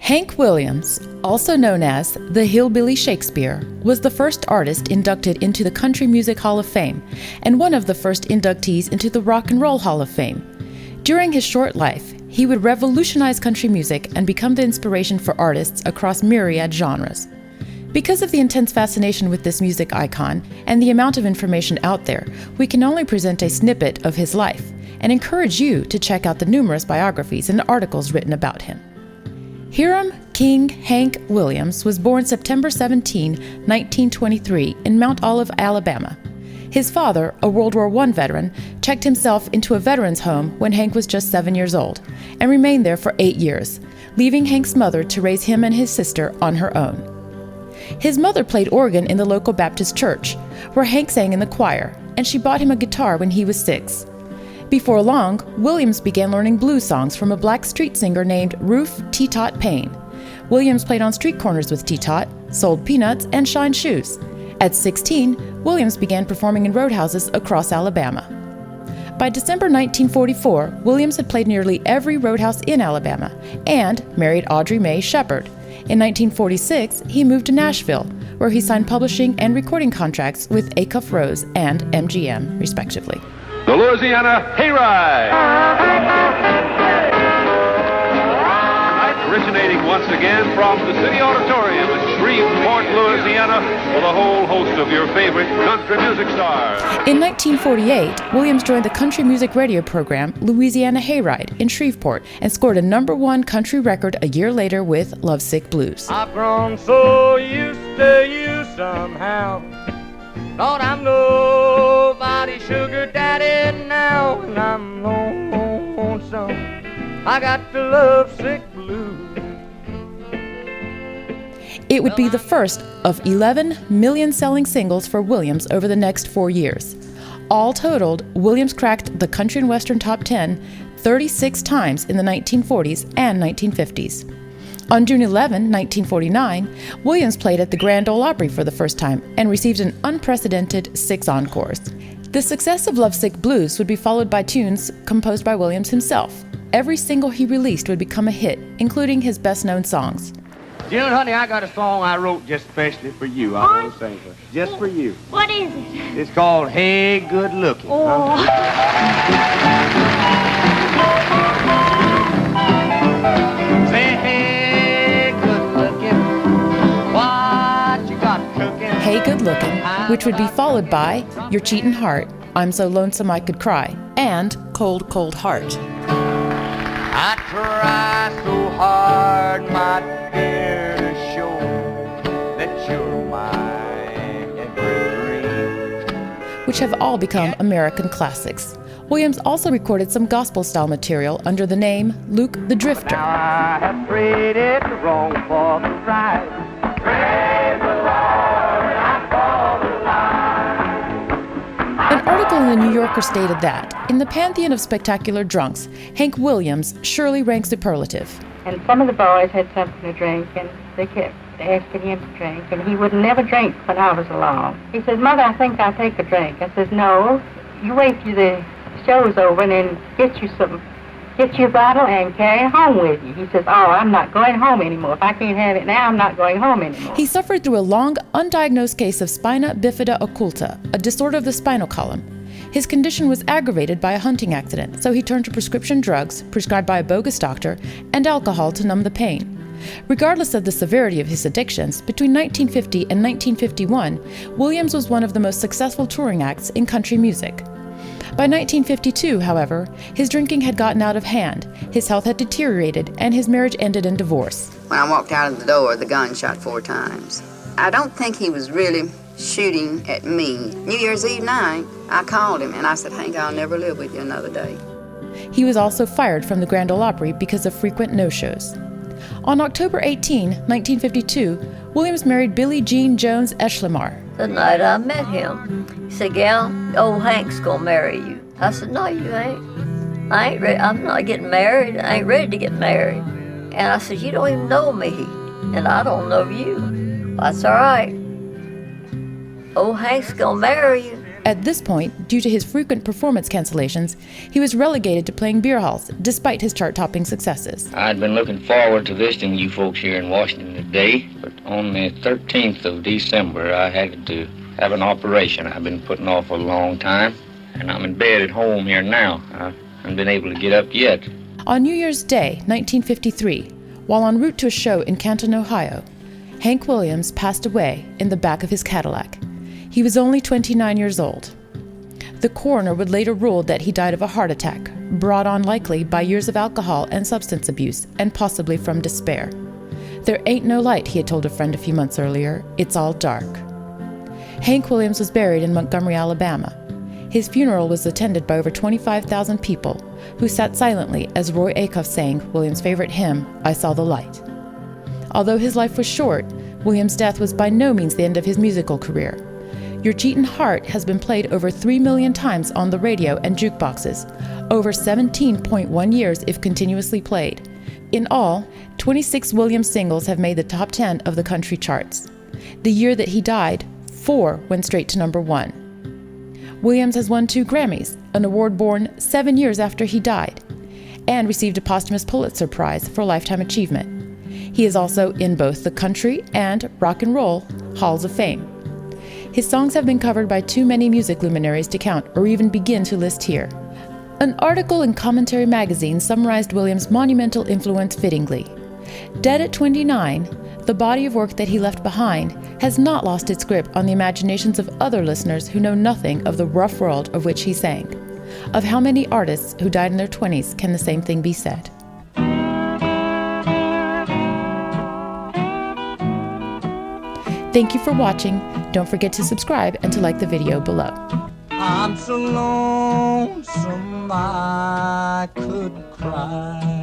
Hank Williams, also known as the Hillbilly Shakespeare, was the first artist inducted into the Country Music Hall of Fame and one of the first inductees into the Rock and Roll Hall of Fame. During his short life, he would revolutionize country music and become the inspiration for artists across myriad genres. Because of the intense fascination with this music icon and the amount of information out there, we can only present a snippet of his life and encourage you to check out the numerous biographies and articles written about him. Hiram King Hank Williams was born September 17, 1923 in Mount Olive, Alabama. His father, a World War I veteran, checked himself into a veteran's home when Hank was just 7 years old and remained there for 8 years, leaving Hank's mother to raise him and his sister on her own. His mother played organ in the local Baptist church, where Hank sang in the choir, and she bought him a guitar when he was 6. Before long, Williams began learning blues songs from a black street singer named Rufe T-Tot Payne. Williams played on street corners with T-Tot, sold peanuts, and shined shoes. At 16, Williams began performing in roadhouses across Alabama. By December 1944, Williams had played nearly every roadhouse in Alabama and married Audrey Mae Shepherd. In 1946, he moved to Nashville, where he signed publishing and recording contracts with Acuff Rose and MGM, respectively. The Louisiana Hayride. Tonight, originating once again from the City Auditorium in Shreveport, Louisiana, with a whole host of your favorite country music stars. In 1948, Williams joined the country music radio program Louisiana Hayride in Shreveport and scored a #1 country record a year later with Lovesick Blues. I've grown so used to you somehow. Lord, I'm nobody's sugar daddy now, and I'm lonesome. I got the lovesick blues. It would be the first of 11 million-selling singles for Williams over the next 4 years. All totaled, Williams cracked the country and western top 10 36 times in the 1940s and 1950s. On June 11, 1949, Williams played at the Grand Ole Opry for the first time and received an unprecedented 6 encores. The success of Lovesick Blues would be followed by tunes composed by Williams himself. Every single he released would become a hit, including his best-known songs. June, honey, I got a song I wrote just especially for you. I want to sing for just for you. What is it? It's called Hey Good Looking. Oh. Say, hey, good looking. What you got cooking? Hey Good Looking, which would be followed by Your Cheatin' Heart, I'm So Lonesome I Could Cry, and Cold, Cold Heart. I try so hard, my dear, to show that you're my every dream. Which have all become American classics. Williams also recorded some gospel-style material under the name Luke the Drifter. Now I have traded the wrong for the right. Praise the Lord, I fall the line. An article in the New Yorker stated that, in the pantheon of spectacular drunks, Hank Williams surely ranks superlative. And some of the boys had something to drink, and they kept asking him to drink, and he would never drink when I was along. He says, Mother, I think I'll take a drink. I says, no, you wait till the show's over and then get you a bottle and carry it home with you. He says, oh, I'm not going home anymore. If I can't have it now, I'm not going home anymore. He suffered through a long, undiagnosed case of spina bifida occulta, a disorder of the spinal column. His condition was aggravated by a hunting accident, so he turned to prescription drugs prescribed by a bogus doctor and alcohol to numb the pain. Regardless of the severity of his addictions, between 1950 and 1951, Williams was one of the most successful touring acts in country music. By 1952, however, his drinking had gotten out of hand, his health had deteriorated, and his marriage ended in divorce. When I walked out of the door, the gun shot 4 times. I don't think he was really shooting at me. New Year's Eve night, I called him and I said, Hank, I'll never live with you another day. He was also fired from the Grand Ole Opry because of frequent no-shows. On October 18, 1952, Williams married Billie Jean Jones Eschlimar. The night I met him, he said, Gal, old Hank's gonna marry you. I said, no, you ain't. I ain't ready. I'm not getting married. I ain't ready to get married. And I said, you don't even know me, and I don't know you. That's all right. Old Hank's gonna marry you. At this point, due to his frequent performance cancellations, he was relegated to playing beer halls, despite his chart-topping successes. I'd been looking forward to visiting you folks here in Washington today, but on the 13th of December, I had to have an operation I've been putting off for a long time, and I'm in bed at home here now. I haven't been able to get up yet. On New Year's Day, 1953, while en route to a show in Canton, Ohio, Hank Williams passed away in the back of his Cadillac. He was only 29 years old. The coroner would later rule that he died of a heart attack, brought on likely by years of alcohol and substance abuse, and possibly from despair. "There ain't no light," he had told a friend a few months earlier. "It's all dark." Hank Williams was buried in Montgomery, Alabama. His funeral was attended by over 25,000 people, who sat silently as Roy Acuff sang Williams' favorite hymn, "I Saw the Light." Although his life was short, Williams' death was by no means the end of his musical career. Your Cheatin' Heart has been played over 3 million times on the radio and jukeboxes, over 17.1 years if continuously played. In all, 26 Williams singles have made the top 10 of the country charts. The year that he died, 4 went straight to number 1. Williams has won 2 Grammys, an award born 7 years after he died, and received a posthumous Pulitzer Prize for Lifetime Achievement. He is also in both the Country and Rock and Roll Halls of Fame. His songs have been covered by too many music luminaries to count or even begin to list here. An article in Commentary magazine summarized Williams' monumental influence fittingly. Dead at 29, the body of work that he left behind has not lost its grip on the imaginations of other listeners who know nothing of the rough world of which he sang. Of how many artists who died in their 20s can the same thing be said? Thank you for watching. Don't forget to subscribe and to like the video below. I'm so lonesome I could cry.